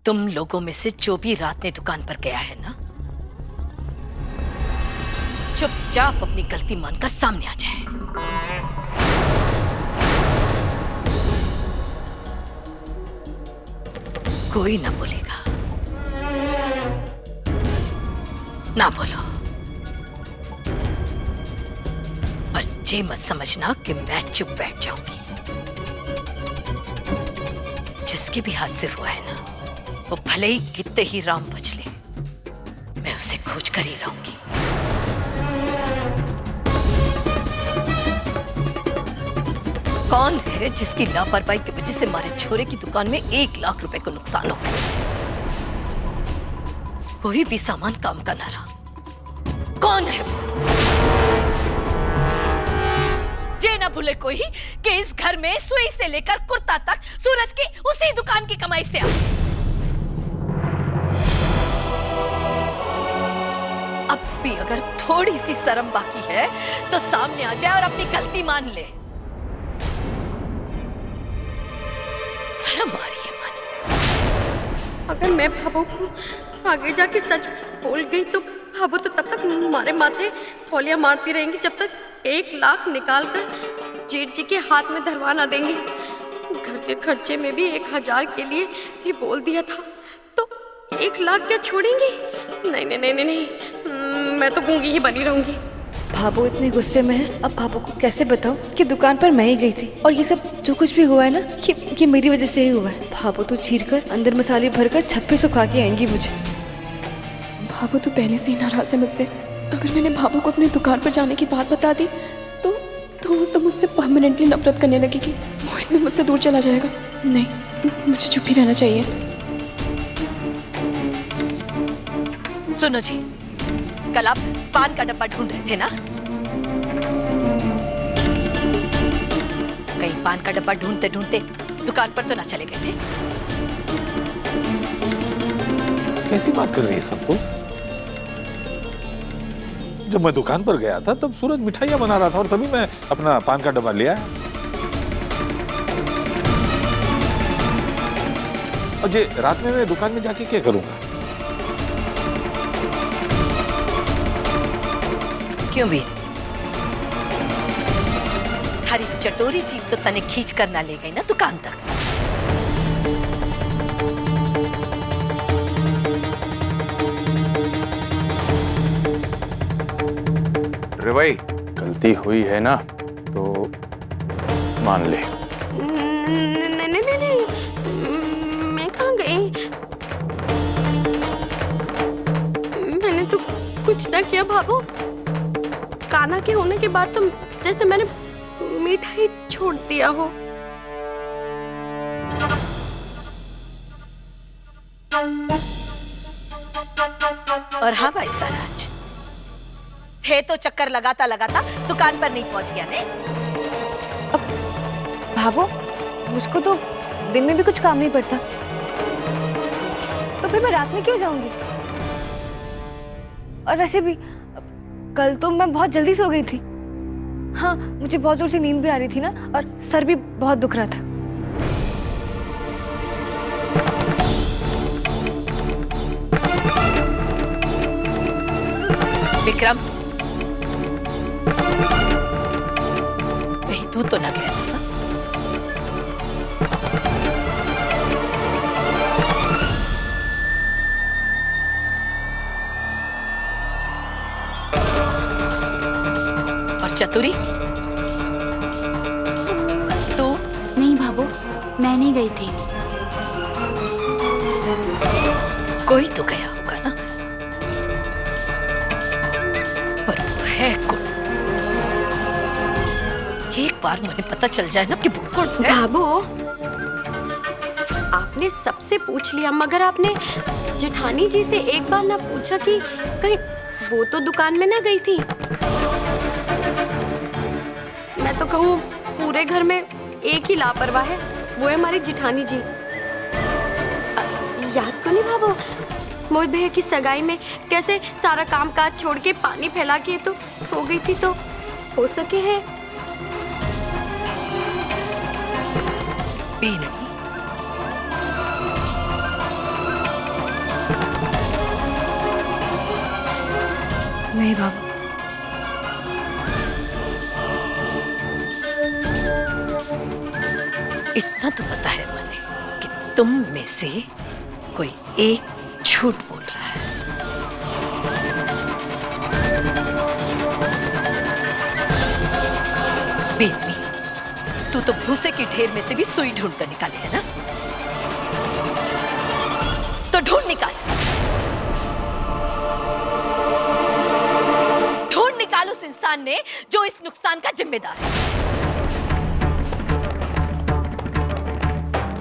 तुम लोगों में से जो भी रात में दुकान पर गया है ना, चुपचाप अपनी गलती मानकर सामने आ जाए। कोई ना बोलेगा, ना बोलो। पर ये मत समझना कि मैं चुप बैठ जाऊंगी। जिसके भी हाथ से हुआ है ना, वो भले ही कितने ही राम बच ले, मैं उसे खोज कर ही रहूंगी। कौन है जिसकी लापरवाही की वजह से हमारे छोरे की दुकान में 1 लाख रुपए को नुकसान हो गया? कोई भी सामान काम का ना रहा। कौन है वो? ये ना भूले कोई कि इस घर में सुई से लेकर कुर्ता तक सूरज की उसी दुकान की कमाई से आई। अब भी अगर थोड़ी सी शर्म बाकी है तो सामने आ जाए और अपनी गलती मान ले। शर्म आ रही है मानी। अगर मैं भाभो को आगे जाके सच बोल गई तो भाभो तो तब तक हमारे माथे थौलियां मारती रहेंगी जब तक 1 लाख निकाल कर जेठ जी के हाथ में धरवा ना देंगी। घर के खर्चे में भी 1000 के लिए भी बोल दिया था, तो 1 लाख क्या छोड़ेंगी? नहीं नहीं नहीं नहीं, नहीं। मैं तो गूंगी ही बनी रहूंगी। भाभो इतने गुस्से में है, अब भाभो को कैसे बताऊं कि दुकान पर मैं ही गई थी और ये सब जो कुछ भी हुआ है ना, ये मेरी वजह से ही हुआ है। भाभो तो चीर कर अंदर मसाले भरकर छत पे सुखा के आएंगी मुझे। भाभो तो पहले से ही नाराज है मुझसे। अगर मैंने भाभो को अपनी दुकान पर जाने की बात बता दी तो वो तो मुझसे परमानेंटली नफरत करने लगेगी। मोहित भी मुझसे दूर चला जाएगा। नहीं, मुझे चुप ही रहना चाहिए। सुनो जी, कल आप पान का डब्बा ढूंढ रहे थे ना? कहीं पान का डब्बा ढूंढते ढूंढते दुकान पर तो ना चले गए थे? कैसी बात कर रही है सबको? जब मैं दुकान पर गया था तब सूरज मिठाइयां बना रहा था और तभी मैं अपना पान का डब्बा ले आया। और ये रात में मैं दुकान में जाके क्या करूंगा? क्यों भी? हरी चटोरी जीप तो तने खींच कर ना ले गई ना दुकान तक। रे भाई, गलती हुई है ना तो मान ले। नहीं नहीं नहीं नहीं, मैं कहाँ गई? मैंने तो कुछ ना किया भाभो। कान्हा के होने के बाद तो जैसे मैंने मिठाई छोड़ दिया हो। और हाँ भाई साराज, थे तो चक्कर लगाता लगाता दुकान पर नहीं पहुंच गया ने? भाभो, मुझको तो दिन में भी कुछ काम नहीं पड़ता, तो फिर मैं रात में क्यों जाऊंगी? और वैसे भी कल तो मैं बहुत जल्दी सो गई थी। हाँ, मुझे बहुत जोर से नींद भी आ रही थी ना, और सर भी बहुत दुख रहा था। विक्रम, कहीं तू तो ना गया था ना? और चतुरी, तू? नहीं भाभो, मैं नहीं गई थी। कोई तो गया होगा ना, पर वो है कौन? एक बार मुझे पता चल जाए ना कि वो कौन है। भाभो, आपने सबसे पूछ लिया, मगर आपने जेठानी जी से एक बार ना पूछा कि कहीं वो तो दुकान में ना गई थी? मैं तो कहूँ पूरे घर में एक ही लापरवाह है, वो है हमारी जेठानी जी। याद को नहीं भाभो, मोहित भैया की सगाई में कैसे सारा काम काज छोड़ के पानी फैला के तो सो गई थी, तो हो सके है। नहीं बाबू। इतना तो पता है मैंने कि तुम में से कोई एक झूठ बोल रहा है। बेदमी, तू तो भूसे की ढेर में से भी सुई ढूंढ कर निकाले है ना? तो ढूंढ निकाल, ढूंढ निकाल उस इंसान ने जो इस नुकसान का जिम्मेदार है।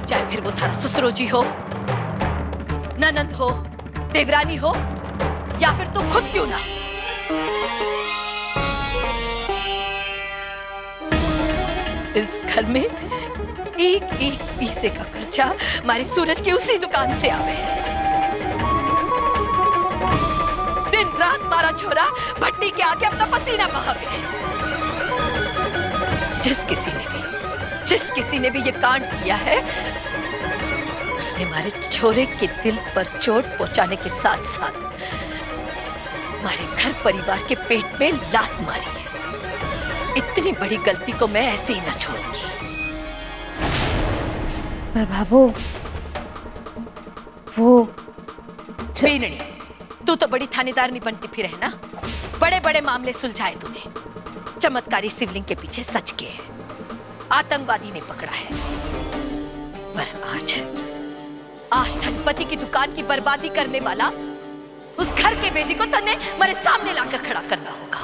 चाहे फिर वो थारा ससुरो जी हो, ननंद हो, देवरानी हो, या फिर तू खुद क्यों ना। इस घर में एक एक पैसे का खर्चा हमारे सूरज की उसी दुकान से आवे है। दिन रात मारा छोरा भट्टी के आगे अपना पसीना बहावे है। जिस किसी ने भी ये कांड किया है, उसने हमारे छोरे के दिल पर चोट पहुंचाने के साथ साथ हमारे घर परिवार के पेट में लात मारी है। इतनी बड़ी गलती को मैं ऐसे ही न छोड़ूंगी। पर बाबू, वो बीननी, तू तो बड़ी थानेदारनी बनती फिर है ना। बड़े बड़े मामले सुलझाए तूने। चमत्कारी शिवलिंग के पीछे सच के है, आतंकवादी ने पकड़ा है। पर आज धनपति की दुकान की बर्बादी करने वाला उस घर के बेदी को तन्ने मेरे सामने लाकर खड़ा करना होगा।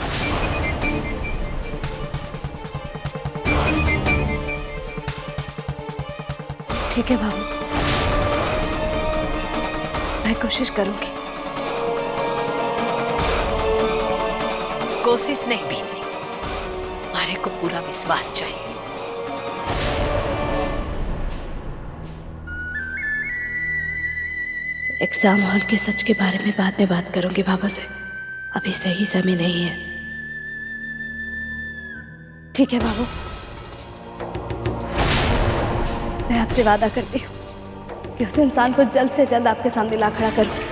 ठीक है बाबू, मैं कोशिश करूंगी। कोशिश नहीं बीननी, हमारे को पूरा विश्वास चाहिए। एग्जाम हॉल के सच के बारे में बाद में बात करूंगी बाबा से, अभी सही समय नहीं है। ठीक है बाबू, मैं आपसे वादा करती हूँ कि उस इंसान को जल्द से जल्द आपके सामने ला खड़ा करूँ।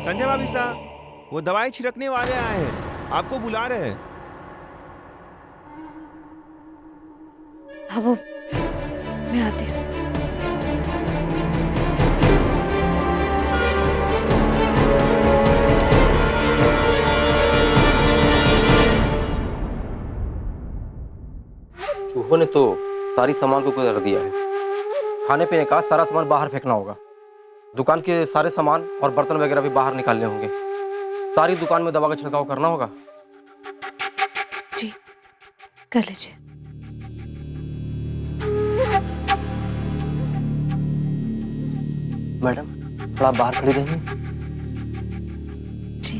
संध्या भाभी सा, वो दवाई छिड़कने वाले आए हैं, आपको बुला रहे हैं। हाँ वो, मैं आती हूँ। चूहों ने तो सारी सामान को गुजर दिया है। खाने पीने का सारा सामान बाहर फेंकना होगा। दुकान के सारे सामान और बर्तन वगैरह भी बाहर निकालने होंगे। सारी दुकान में दवा का छिड़काव करना होगा। जी, कर लीजिए। मैडम, थोड़ा बाहर खड़ी रहिए। जी।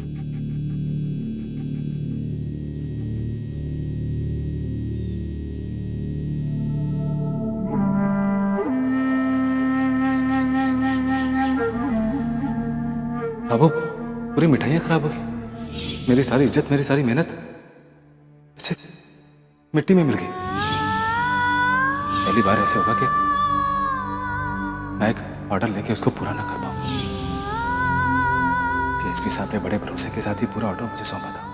बाबू, पूरी मिठाइयाँ खराब हो गई। मेरी सारी इज्जत, मेरी सारी मेहनत अच्छे मिट्टी में मिल गई। पहली बार ऐसे होगा कि मैं एक ऑर्डर लेके उसको पूरा ना कर पाऊँ। डीएसपी साहब ने बड़े भरोसे के साथ ही पूरा ऑर्डर मुझे सौंपा था।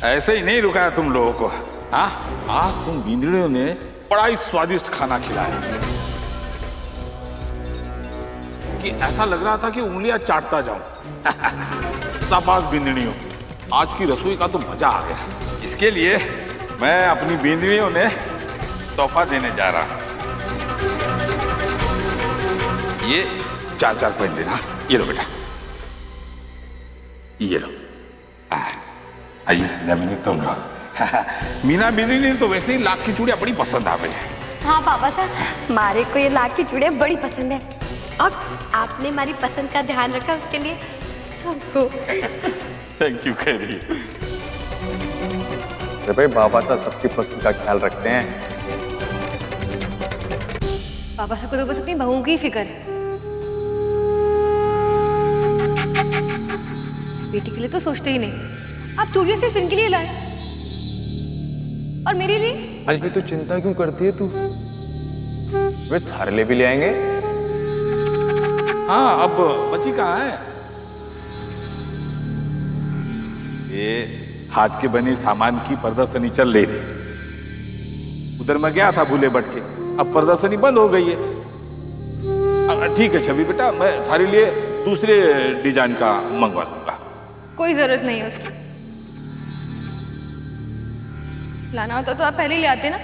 ऐसे ही नहीं रुकाया तुम लोगों को। हाँ, आज तुम बींदड़ियों ने बड़ा ही स्वादिष्ट खाना खिलाया कि ऐसा लग रहा था कि उंगलियां चाटता जाऊं। शाबाश बींदड़ियों, आज की रसोई का तो मजा आ गया। इसके लिए मैं अपनी बींदड़ियों ने तोहफा देने जा रहा हूं। ये 4-4 पेन लेना। ये लो बेटा। ये लो। आइए संध्या मैंने तुम लो। मीना बीनी ने तो वैसे ही लाख की चूड़ियां बड़ी पसंद आ गई है। हाँ पापा साहब, मारे को ये लाख की चूड़ियां बड़ी पसंद है और आपने हमारी पसंद का ध्यान रखा उसके लिए हमको। थैंक यू कह रही है। अरे भाई बाबा साहब सबकी पसंद का ख्याल रखते हैं। पापा साहब को तो बस अपनी बहू की फिक्र है। बेटी के लिए तो सोचते ही नहीं। आप चूड़ियां सिर्फ इनके लिए लाए और मेरे लिए? अरे तो चिंता क्यों करती है तू? वे थारे लिए भी ले आएंगे। हाँ, अब बची कहाँ है? ये हाथ के बने सामान की प्रदर्शनी चल रही थी। उधर मैं गया था भूले भटके, अब प्रदर्शनी बंद हो गई है। ठीक है छवि बेटा, मैं थारे लिए दूसरे डिजाइन का मंगवा दूंगा। कोई जरूरत नहीं है उसकी। लाना होता तो आप पहले ही ले आते ना।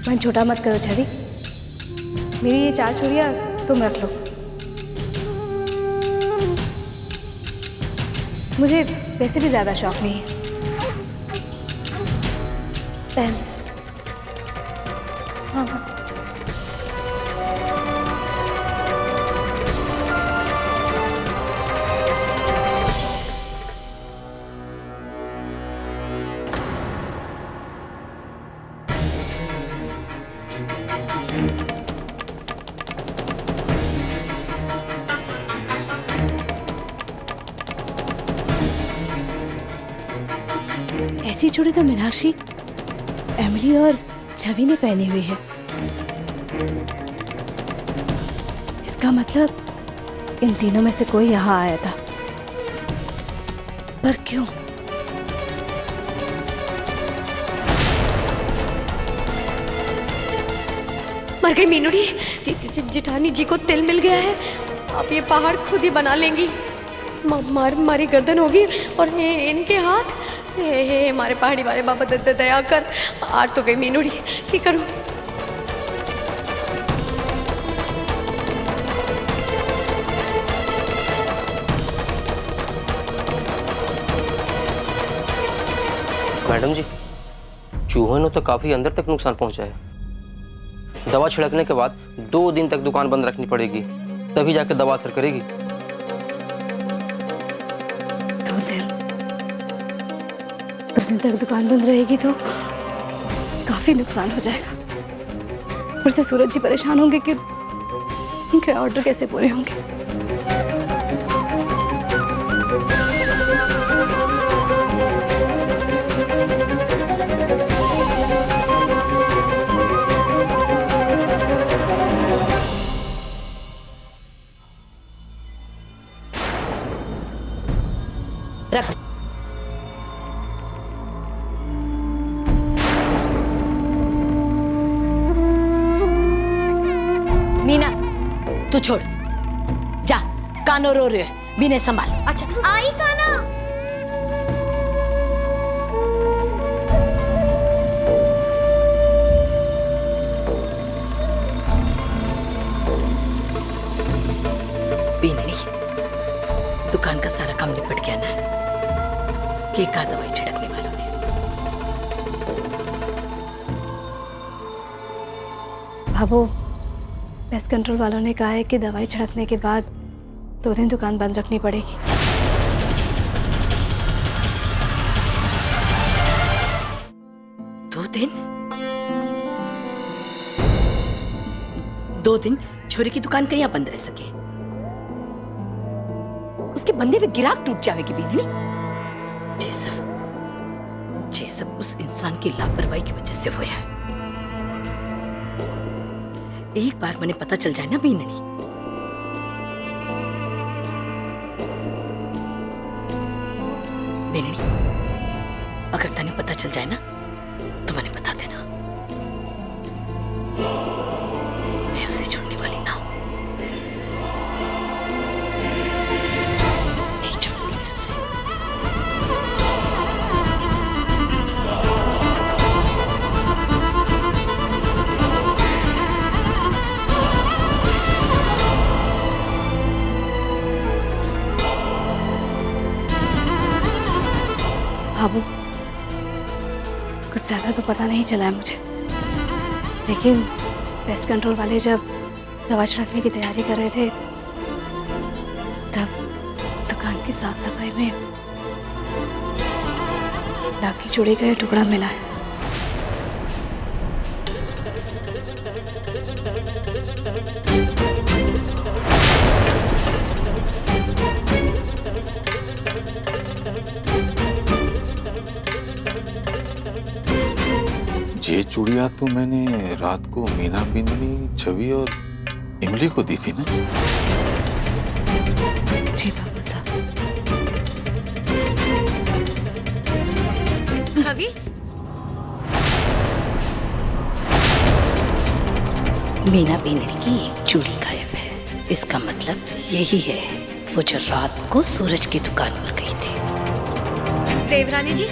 मन छोटा मत करो छवि, मेरी ये 4 चूड़ियां तुम रख लो। मुझे वैसे भी ज्यादा शौक नहीं है। पहन। हाँ हाँ। ऐसी चूड़ी तो मीनाक्षी, एमिली और छवि ने पहनी हुई है। इसका मतलब इन तीनों में से कोई यहाँ आया था, पर क्यों? मर गई मीनूड़ी, जिठानी जी को तिल मिल गया है। अब ये पहाड़ खुद ही बना लेंगी। मारी गर्दन होगी और इनके हाथ। हे हमारे पहाड़ी वाले बाबा दया कर। आर तो गई मीनूड़ी, की करूं? मैडम जी, चूहों ने तो काफी अंदर तक नुकसान पहुंचा है। दवा छिड़कने के बाद 2 दिन तक दुकान बंद रखनी पड़ेगी, तभी जाकर दवा असर करेगी। 2 दिन तक दुकान बंद रहेगी तो काफी नुकसान हो जाएगा। फिर से सूरज जी परेशान होंगे कि उनके ऑर्डर कैसे पूरे होंगे। रख। मीना तू छोड़, जा। कानो रो रहे हो, बीने संभाल। अच्छा आई काना। बीननी, दुकान का सारा काम निपट गया ना? के का दवाई छिड़कने वालों ने? भाभो, पेस्ट कंट्रोल वालों ने कहा है कि दवाई छिड़कने के बाद 2 दिन दुकान बंद रखनी पड़ेगी। दो दिन छोरी की दुकान कहीं बंद रह सके? उसके बंदे में गिराक टूट जाएगी बीननी। ये सब उस इंसान की लापरवाही की वजह से हुआ है। एक बार मैंने पता चल जाए ना बीननी, अगर तने पता चल जाए ना तो मैंने बता देना, मैं उसे छोड़ने वाली ना हूं। नहीं छोड़ूंगी मैं उसे। भाभू, कुछ ज़्यादा तो पता नहीं चला है मुझे, लेकिन पेस्ट कंट्रोल वाले जब दवा छिड़कने की तैयारी कर रहे थे तब दुकान की साफ सफाई में लाख की चूड़ी का ये टुकड़ा मिला है। ये चूड़िया तो मैंने रात को मीना बिंदनी, छवि और इमली को दी थी ना? जी बाबा साहब। छवि, मीना बेनड़ी की एक चूड़ी गायब है। इसका मतलब यही है वो जो रात को सूरज की दुकान पर गई थी। देवरानी जी,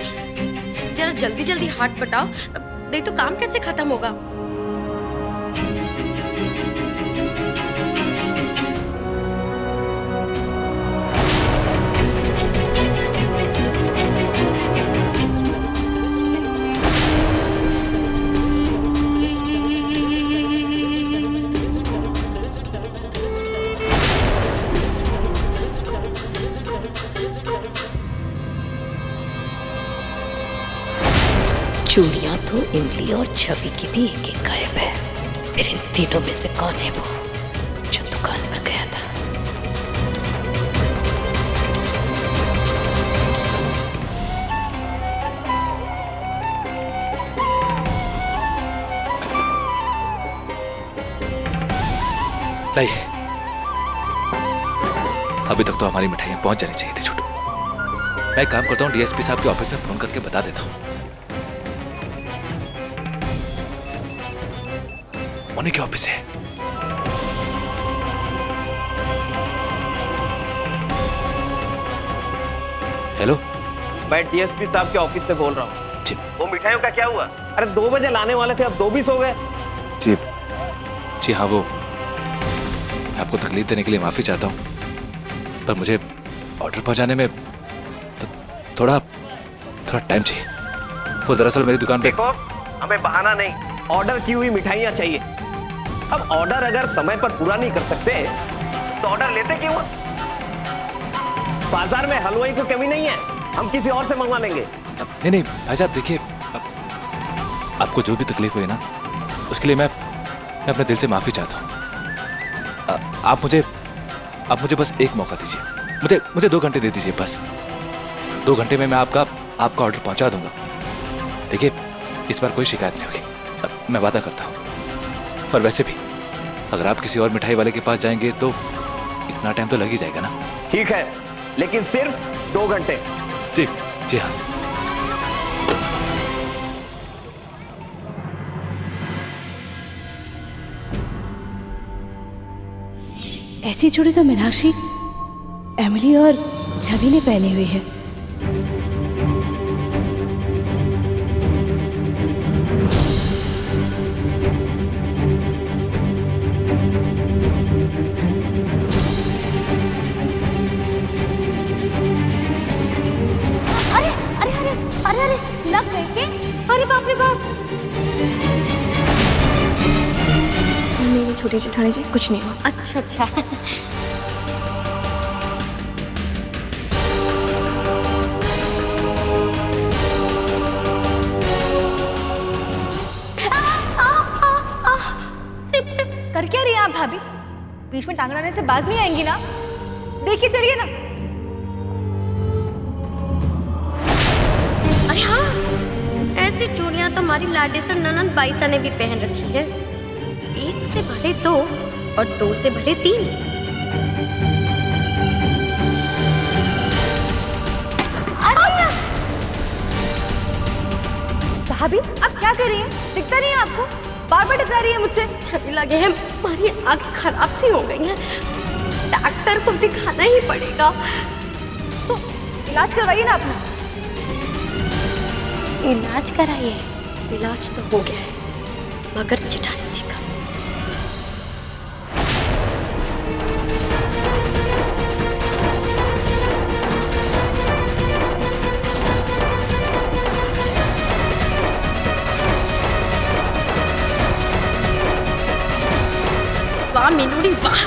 जरा जल्दी जल्दी हाथ बटाओ, देख तो काम कैसे खत्म होगा। चूड़ियां तो इमली और छवि की भी एक एक गायब है। फिर इन तीनों में से कौन है वो जो दुकान पर गया था? लाइए, अभी तक तो हमारी मिठाइयां पहुंच जानी चाहिए थी छोटू। मैं एक काम करता हूँ, डीएसपी साहब के ऑफिस में फोन करके बता देता हूँ। उन्हीं के ऑफिस है। हेलो, मैं डीएसपी साहब के ऑफिस से बोल रहा हूँ। जी। वो मिठाइयों का क्या हुआ? अरे 2 बजे लाने वाले थे, अब 2:20 हो गए। जी जी हाँ, वो मैं आपको तकलीफ देने के लिए माफी चाहता हूँ, पर मुझे ऑर्डर पहुंचाने में थोड़ा टाइम चाहिए। वो दरअसल मेरी दुकान पे। देखो, हमें बहाना नहीं, ऑर्डर की हुई मिठाइयाँ चाहिए। अब ऑर्डर अगर समय पर पूरा नहीं कर सकते तो ऑर्डर लेते क्यों? बाजार में हलवाई को कमी नहीं है, हम किसी और से मंगवा लेंगे। नहीं भाई साहब, देखिए, आपको जो भी तकलीफ हुई ना, उसके लिए मैं अपने दिल से माफी चाहता हूँ। आप मुझे बस एक मौका दीजिए, मुझे 2 घंटे दे दीजिए बस। 2 घंटे में मैं आपका ऑर्डर पहुंचा दूंगा। देखिए, इस बार कोई शिकायत नहीं होगी, मैं वादा करता हूँ। पर वैसे भी अगर आप किसी और मिठाई वाले के पास जाएंगे तो इतना टाइम तो लग ही जाएगा ना। ठीक है, लेकिन सिर्फ 2 घंटे। जी हाँ। ऐसी चूड़ी तो मीनाक्षी, एमिली और छवि ने पहनी हुई है। अरे लग गई के? अरे बाप रे बाप। नहीं छोटी जेठानी जी, कुछ नहीं हुआ। अच्छा। कर क्या रही हैं आप भाभी? बीच में टांग अड़ाने से बाज नहीं आएंगी ना? देखिए, चलिए ना। अरे हाँ, ऐसी चूड़ियां तो हमारी लाडेसर ननंद बाईसा ने भी पहन रखी है। 1 से भले 2 और 2 से भले 3। भाभी, आप क्या कर रही हैं? दिखता नहीं है आपको? बार टकरा रही है मुझसे। छवि लगे हैं, हमारी आंखें खराब सी हो गई हैं, डॉक्टर को दिखाना ही पड़ेगा। तो इलाज करवाइए ना अपना। इलाज कराइए? इलाज तो हो गया है, मगर जेठानी जी का। वाह मीनूड़ी वाह,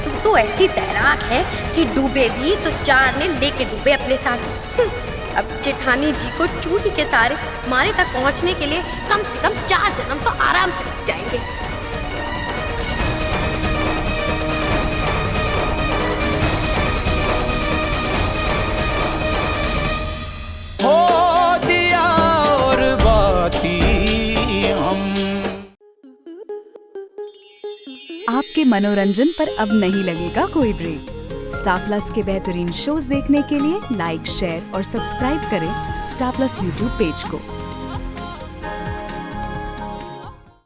तू तो ऐसी तैराक है कि डूबे भी तो 4 ने लेके डूबे अपने साथ। अब जेठानी जी को चूड़ी के सारे मारे तक पहुंचने के लिए कम से कम 4 जन्म तो आराम से लग जाएंगे। आपके मनोरंजन पर अब नहीं लगेगा कोई ब्रेक। स्टार प्लस के बेहतरीन शोज देखने के लिए लाइक, शेयर और सब्सक्राइब करें स्टार प्लस यूट्यूब पेज को।